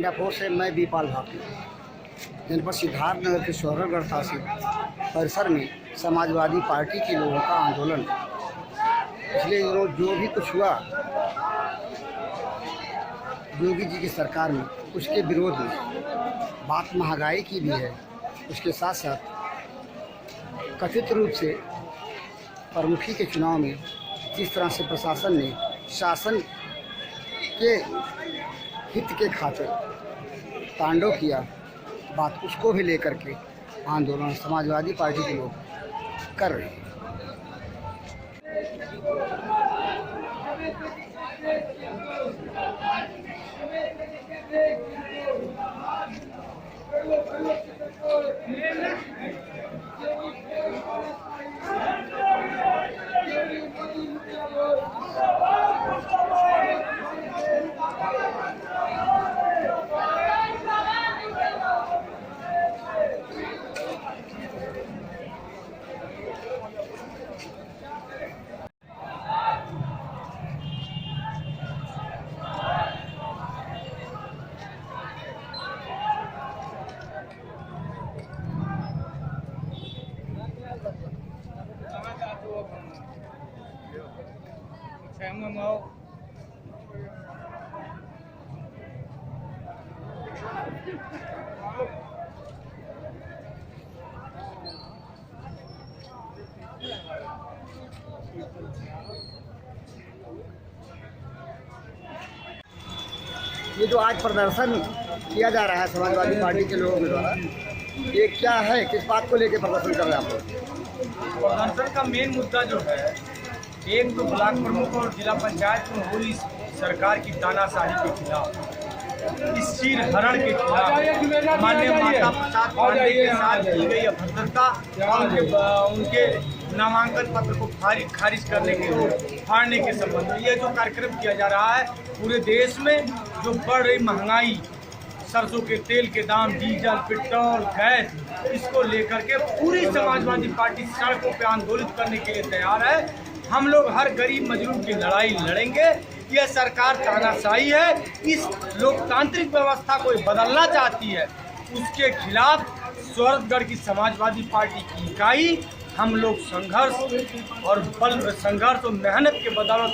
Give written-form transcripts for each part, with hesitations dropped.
डंडाफोर से मैं बीपाल भाटी जनपद सिद्धार्थनगर के शौहरगढ़ तहसील परिसर में समाजवादी पार्टी के लोगों का आंदोलन पिछले दिनों जो भी कुछ हुआ योगी जी की सरकार में, उसके विरोध में बात महंगाई की भी है। उसके साथ साथ कथित रूप से प्रमुखी के चुनाव में जिस तरह से प्रशासन ने शासन के हित के खातिर तांडव किया, बात उसको भी लेकर के आंदोलन समाजवादी पार्टी के लोग कर रहे हैं। ये जो आज प्रदर्शन किया जा रहा है समाजवादी पार्टी के लोगों के द्वारा, ये क्या है, किस बात को लेकर प्रदर्शन कर रहे हैं आप लोग? प्रदर्शन का मेन मुद्दा जो है, एक तो ब्लॉक प्रमुख और जिला पंचायत में हो रही सरकार की तानाशाही के खिलाफ, इस चीर हरण के खिलाफ, माननीय माता प्रसाद पांडे के साथ की गई अभद्रता और उनके नामांकन पत्र को खारिज करने के फाड़ने के संबंध में यह जो कार्यक्रम किया जा रहा है, पूरे देश में जो बढ़ रही महंगाई, सरसों के तेल के दाम, डीजल, पेट्रोल, गैस, इसको लेकर के पूरी समाजवादी पार्टी सड़कों पे आंदोलित करने के लिए तैयार है। हम लोग हर गरीब मजलूम की लड़ाई लड़ेंगे। यह सरकार तानाशाही है, इस लोकतांत्रिक व्यवस्था को बदलना चाहती है, उसके खिलाफ शौहरगढ़ की समाजवादी पार्टी की इकाई हम लोग संघर्ष और मेहनत के बदौलत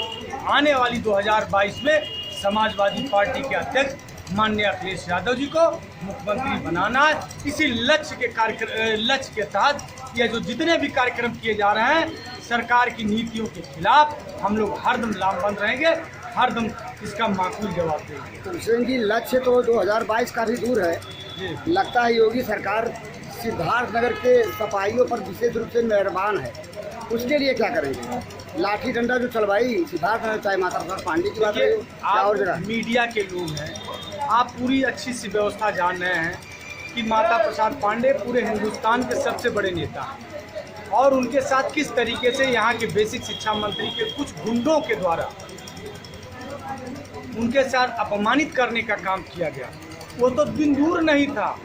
आने वाली 2022 में समाजवादी पार्टी के अध्यक्ष माननीय अखिलेश यादव जी को मुख्यमंत्री बनाना है। इसी लक्ष्य के तहत यह जो जितने भी कार्यक्रम किए जा रहे हैं, सरकार की नीतियों के खिलाफ हम लोग हरदम लामबंद रहेंगे, हरदम इसका माकूल जवाब देंगे। तो हुसैन जी, लक्ष्य तो 2022 का भी दूर है। लगता है योगी सरकार सिद्धार्थनगर के सफाइयों पर विशेष रूप से मेहरबान है, उसके लिए क्या करेंगे? लाठी डंडा जो चलवाई सिद्धार्थनगर, चाहे माता प्रसाद पांडे की बात है या और जगह, मीडिया के लोग हैं, आप पूरी अच्छी सी व्यवस्था जान रहे हैं कि माता प्रसाद पांडे पूरे हिंदुस्तान के सबसे बड़े नेता हैं और उनके साथ किस तरीके से यहाँ के बेसिक शिक्षा मंत्री के कुछ गुंडों के द्वारा उनके साथ अपमानित करने का काम किया गया। वो तो दिन दूर नहीं था,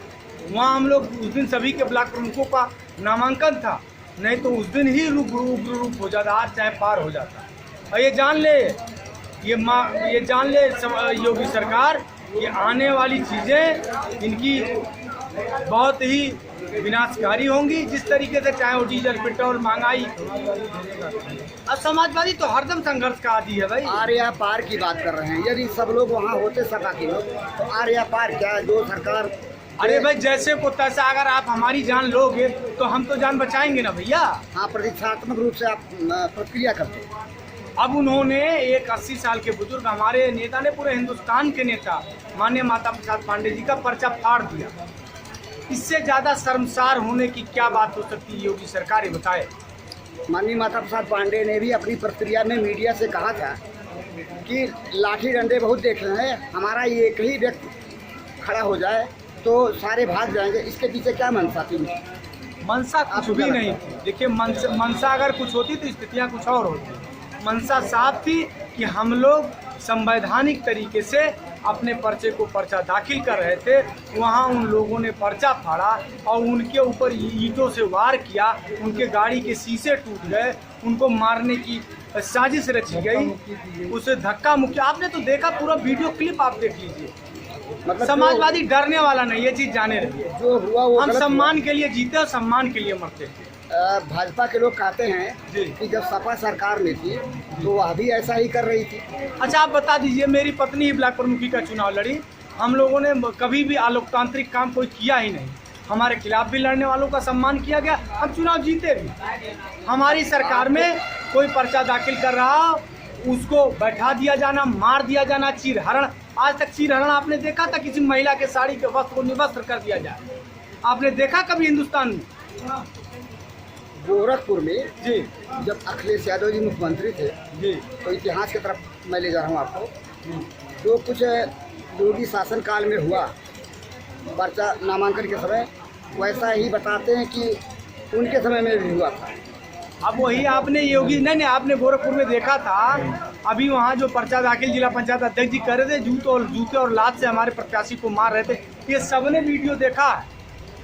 वहाँ हम लोग उस दिन सभी के ब्लॉक प्रमुखों का नामांकन था, नहीं तो उस दिन ही रूप हो जाता, आज चाहे पार हो जाता। और ये जान ले योगी सरकार, ये आने वाली चीज़ें इनकी बहुत ही विनाशकारी होंगी, जिस तरीके से चाहे वो डीजल, पेट्रोल, महंगाई। अब समाजवादी तो हरदम संघर्ष का आदी है भाई। आर्या पार की बात कर रहे हैं, यदि सब लोग वहाँ होते सका के लोग, तो आर्या पार क्या है जो सरकार? अरे भाई, जैसे को तैसा अगर आप हमारी जान लोगे तो हम तो जान बचाएंगे ना भैया। हाँ, प्रतीक्षात्मक रूप से आप प्रक्रिया करते हैं। अब उन्होंने एक 80 साल के बुजुर्ग हमारे नेता ने, पूरे हिंदुस्तान के नेता माननीय माता प्रसाद पांडे जी का पर्चा फाड़ दिया। इससे ज़्यादा शर्मसार होने की क्या बात हो सकती है? योगी सरकार बताए। माननीय माता प्रसाद पांडे ने भी अपनी प्रतिक्रिया में मीडिया से कहा था कि लाठी डंडे बहुत देख रहे हैं, हमारा ये एक ही व्यक्ति खड़ा हो जाए तो सारे भाग जाएंगे। इसके पीछे क्या मंशा थी? मंशा कुछ भी नहीं थी। देखिए, मंशा अगर कुछ होती तो स्थितियाँ कुछ और होती। मंशा साफ थी कि हम लोग संवैधानिक तरीके से अपने पर्चा दाखिल कर रहे थे, वहाँ उन लोगों ने पर्चा फाड़ा और उनके ऊपर ईंटों से वार किया, उनके गाड़ी के शीशे टूट गए, उनको मारने की साजिश रची गई, उसे धक्का मुक्की। आपने तो देखा, पूरा वीडियो क्लिप आप देख लीजिए। मतलब समाजवादी डरने वाला नहीं, ये चीज जाने रही है। जो हुआ वो हम गलत सम्मान के लिए जीते और सम्मान के लिए मरते हैं। भाजपा के लोग कहते हैं जी। कि जब सपा सरकार में थी तो वह भी ऐसा ही कर रही थी। अच्छा, आप बता दीजिए, मेरी पत्नी ही ब्लॉक प्रमुखी का चुनाव लड़ी, हम लोगों ने कभी भी अलोकतांत्रिक काम कोई किया ही नहीं। हमारे खिलाफ भी लड़ने वालों का सम्मान किया गया, हम चुनाव जीते भी। हमारी सरकार में कोई पर्चा दाखिल कर रहा, उसको बैठा दिया जाना, मार दिया जाना, चीरहरण। आज तक चीरहरण आपने देखा था किसी महिला के साड़ी के वस्त्र को निवस्त्र कर दिया जाए? आपने देखा कभी हिंदुस्तान में? गोरखपुर में जी जब अखिलेश यादव जी मुख्यमंत्री थे जी तो इतिहास की तरफ मैं ले जा रहा हूँ आपको। जो कुछ योगी शासनकाल में हुआ पर्चा नामांकन के समय, वैसा ही बताते हैं कि उनके समय में भी हुआ था। अब वही आपने योगी नहीं, आपने गोरखपुर में देखा था, अभी वहाँ जो पर्चा दाखिल जिला पंचायत अध्यक्ष जी कर रहे थे, जूते और लात से हमारे प्रत्याशी को मार रहे थे, ये सबने वीडियो देखा है।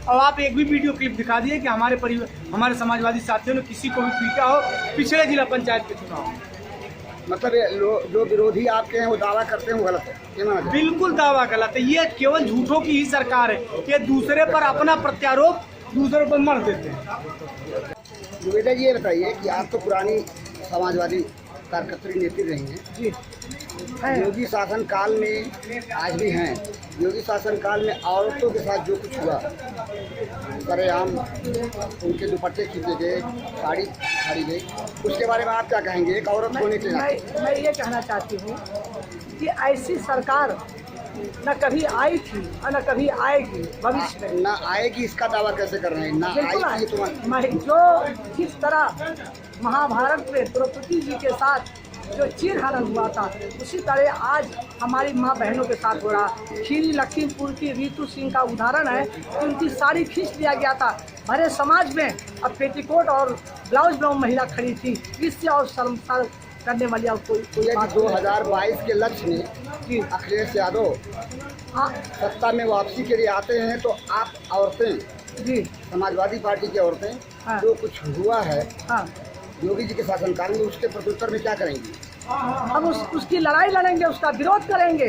और आप एक भी वीडियो क्लिप दिखा दिए कि हमारे समाजवादी साथियों ने किसी को भी पीटा हो पिछले जिला पंचायत के चुनाव। मतलब ये जो विरोधी आपके हैं वो दावा करते हैं वो गलत है, ये माना जाए? बिल्कुल दावा गलत है। ये केवल झूठों की ही सरकार है, ये दूसरे पर अपना प्रत्यारोप दूसरे पर मर देते हैं। निवेदा जी, ये बताइए कि आप तो पुरानी समाजवादी कार्यकर्त्री नेत्री रही हैं जी। योगी शासन काल में, आज भी हैं, योगी शासन काल में औरतों के साथ जो कुछ हुआ, सरेआम उनके दुपट्टे खींचे गए, साड़ी फाड़ी गई, उसके बारे में आप क्या कहेंगे एक औरत होने के नाते? मैं ये कहना चाहती हूँ कि ऐसी सरकार न कभी आई थी और न कभी आएगी भविष्य में। ना आएगी इसका दावा कैसे कर रहे हैं? ना बिल्कुल आएगी तो जो जिस तरह महाभारत में द्रौपदी जी के साथ जो चीरहरण हुआ था, उसी तरह आज हमारी माँ बहनों के साथ हो रहा। खीरी लखीमपुर की रीतू सिंह का उदाहरण है कि उनकी साड़ी खींच लिया गया था। भरे समाज में अब पेटीकोट और ब्लाउज ब्लाउज महिला खड़ी थी, इससे और शर्मसार करने वाली और कोई बात 2022 के लक्ष्य में अखिलेश यादव सत्ता में वापसी के लिए आते हैं, तो आप औरतें जी समाजवादी पार्टी की औरतें, हाँ। जो कुछ हुआ है हाँ, योगी जी के शासनकाल में, उसके प्रत्युत्तर में क्या करेंगी? हम उसकी लड़ाई लड़ेंगे, उसका विरोध करेंगे,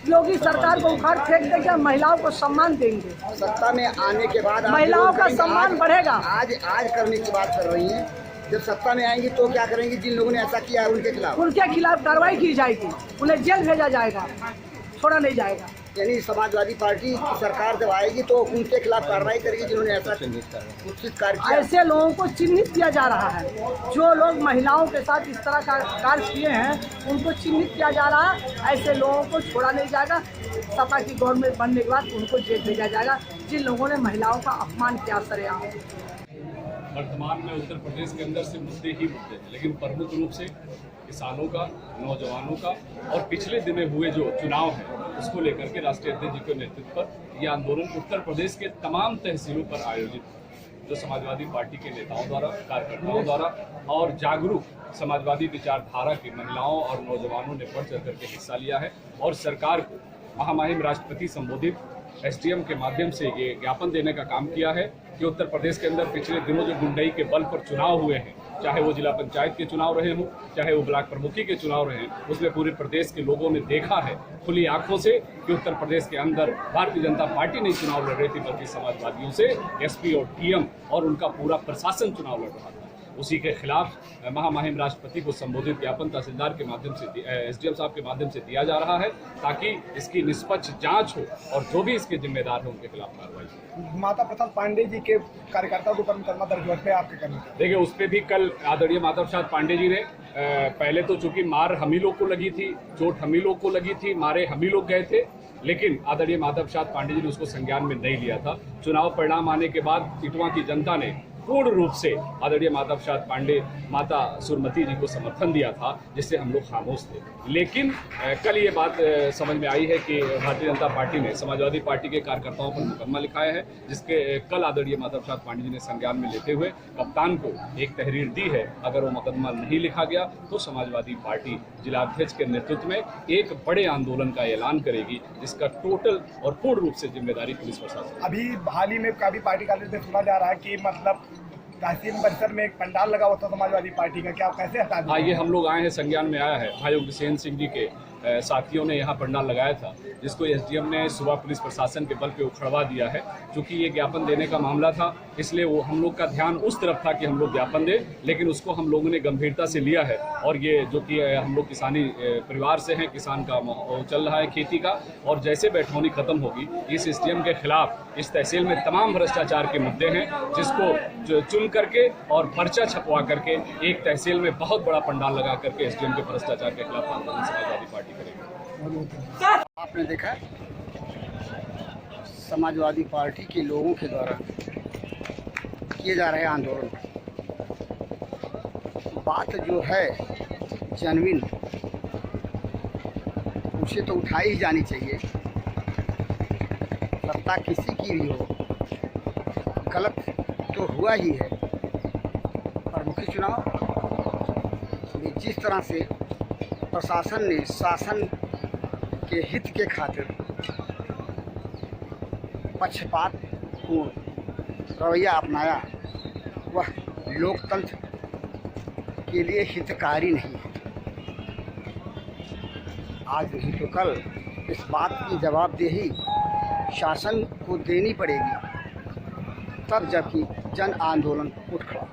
योगी सरकार को उखाड़ फेंक देंगे, महिलाओं को सम्मान देंगे। सत्ता में आने के बाद आप महिलाओं विरोध का करेंगे। सम्मान बढ़ेगा। आज करने की बात कर रही हैं, जब सत्ता में आएंगी तो क्या करेंगी? जिन लोगों ने ऐसा किया है उनके खिलाफ कार्रवाई की जाएगी, उन्हें जेल भेजा जाएगा, छोड़ा नहीं जाएगा। यानी समाजवादी पार्टी की सरकार जब आएगी तो उनके खिलाफ कार्रवाई करेगी जिन्होंने ऐसा कुत्सित कार्य किया। ऐसे लोगों को चिन्हित किया जा रहा है, जो लोग महिलाओं के साथ इस तरह का कार्य किए हैं उनको चिन्हित किया जा रहा है। ऐसे लोगों को छोड़ा नहीं जाएगा, सपा की गवर्नमेंट बनने के बाद उनको जेल भेजा जाएगा जिन लोगों ने महिलाओं का अपमान किया सरेआम। वर्तमान में उत्तर प्रदेश के अंदर से मुद्दे ही मुद्दे हैं, लेकिन प्रमुख रूप से किसानों का, नौजवानों का और पिछले दिनों हुए जो चुनाव है उसको लेकर के राष्ट्रीय अध्यक्ष जी के नेतृत्व पर यह आंदोलन उत्तर प्रदेश के तमाम तहसीलों पर आयोजित, जो समाजवादी पार्टी के नेताओं द्वारा, कार्यकर्ताओं द्वारा और जागरूक समाजवादी विचारधारा की महिलाओं और नौजवानों ने बढ़ चढ़ करके हिस्सा लिया है और सरकार को महामहिम राष्ट्रपति संबोधित एसडीएम के माध्यम से ये ज्ञापन देने का काम किया है कि उत्तर प्रदेश के अंदर पिछले दिनों जो गुंडई के बल पर चुनाव हुए हैं, चाहे वो जिला पंचायत के चुनाव रहे हों, चाहे वो ब्लॉक प्रमुखी के चुनाव रहे, उसमें पूरे प्रदेश के लोगों ने देखा है खुली आंखों से कि उत्तर प्रदेश के अंदर भारतीय जनता पार्टी नहीं चुनाव लड़ रही थी, बल्कि समाजवादियों से एसपी और डीएम और उनका पूरा प्रशासन चुनाव लड़ रहा था। उसी के खिलाफ महामहिम राष्ट्रपति को संबोधित ज्ञापन तहसीलदार के माध्यम से, एसडीएम साहब के माध्यम से दिया जा रहा है ताकि इसकी निष्पक्ष जांच हो और जो भी इसके जिम्मेदार है उनके खिलाफ कार्रवाई हो। माता प्रसाद पांडे जी के कार्यकर्ताओं के ऊपर मुकदमा दर्ज हुआ है, आपके करने? देखिए, उस पर भी कल आदरणीय माता प्रसाद पांडे जी ने पहले तो चूंकि मार हम ही लोग को लगी थी, चोट हम ही लोग को लगी थी, मारे हम ही लोग गए थे, लेकिन आदरणीय माता प्रसाद पांडे जी ने उसको संज्ञान में नहीं लिया था। चुनाव परिणाम आने के बाद इटवा की जनता ने पूर्ण रूप से आदरणीय माता प्रसाद पांडे, माता सुरमती जी को समर्थन दिया था, जिससे हम लोग खामोश थे। लेकिन कल ये बात समझ में आई है कि भारतीय जनता पार्टी ने समाजवादी पार्टी के कार्यकर्ताओं पर मुकदमा लिखाया है, जिसके कल आदरणीय माता प्रसाद पांडे जी ने संज्ञान में लेते हुए कप्तान को एक तहरीर दी है। अगर वो मुकदमा नहीं लिखा गया तो समाजवादी पार्टी जिलाध्यक्ष के नेतृत्व में एक बड़े आंदोलन का ऐलान करेगी, जिसका टोटल और पूर्ण रूप से जिम्मेदारी पुलिस प्रशासन। अभी हाल ही में काफी पार्टी कार्यालय से सुना जा रहा है कि मतलब तहसील परिसर में एक पंडाल लगा हुआ था समाजवादी पार्टी का, क्या आप कैसे हटा दिए? हाँ, ये हम लोग आए हैं, संज्ञान में आया है। भाई उग्रसेन सिंह जी के साथियों ने यहाँ पंडाल लगाया था, जिसको एसडीएम ने सुबह पुलिस प्रशासन के बल पे उखड़वा दिया है। क्योंकि ये ज्ञापन देने का मामला था, इसलिए वो हम लोग का ध्यान उस तरफ था कि हम लोग ज्ञापन दें, लेकिन उसको हम लोगों ने गंभीरता से लिया है। और ये जो कि हम लोग किसानी परिवार से हैं, किसान का चल रहा है खेती का, और जैसे बैठौनी खत्म होगी, इस एसडीएम के खिलाफ इस तहसील में तमाम भ्रष्टाचार के मुद्दे हैं, जिसको चुन करके और पर्चा छपवा करके एक तहसील में बहुत बड़ा पंडाल लगा करके एसडीएम के भ्रष्टाचार के खिलाफ आंदोलन समाजवादी पार्टी करेगी। आपने देखा समाजवादी पार्टी के लोगों के द्वारा किए जा रहे आंदोलन, बात जो है जेन्युइन, उसे तो उठाई ही जानी चाहिए। सत्ता किसी की भी हो, गलत तो हुआ ही है, पर मुख्य चुनाव में जिस तरह से प्रशासन ने शासन के हित के खातिर पक्षपातपूर्ण रवैया अपनाया, वह लोकतंत्र के लिए हितकारी नहीं है। आज नहीं तो कल इस बात की जवाबदेही शासन को देनी पड़ेगी, तब जबकि जन आंदोलन उठ खड़ा।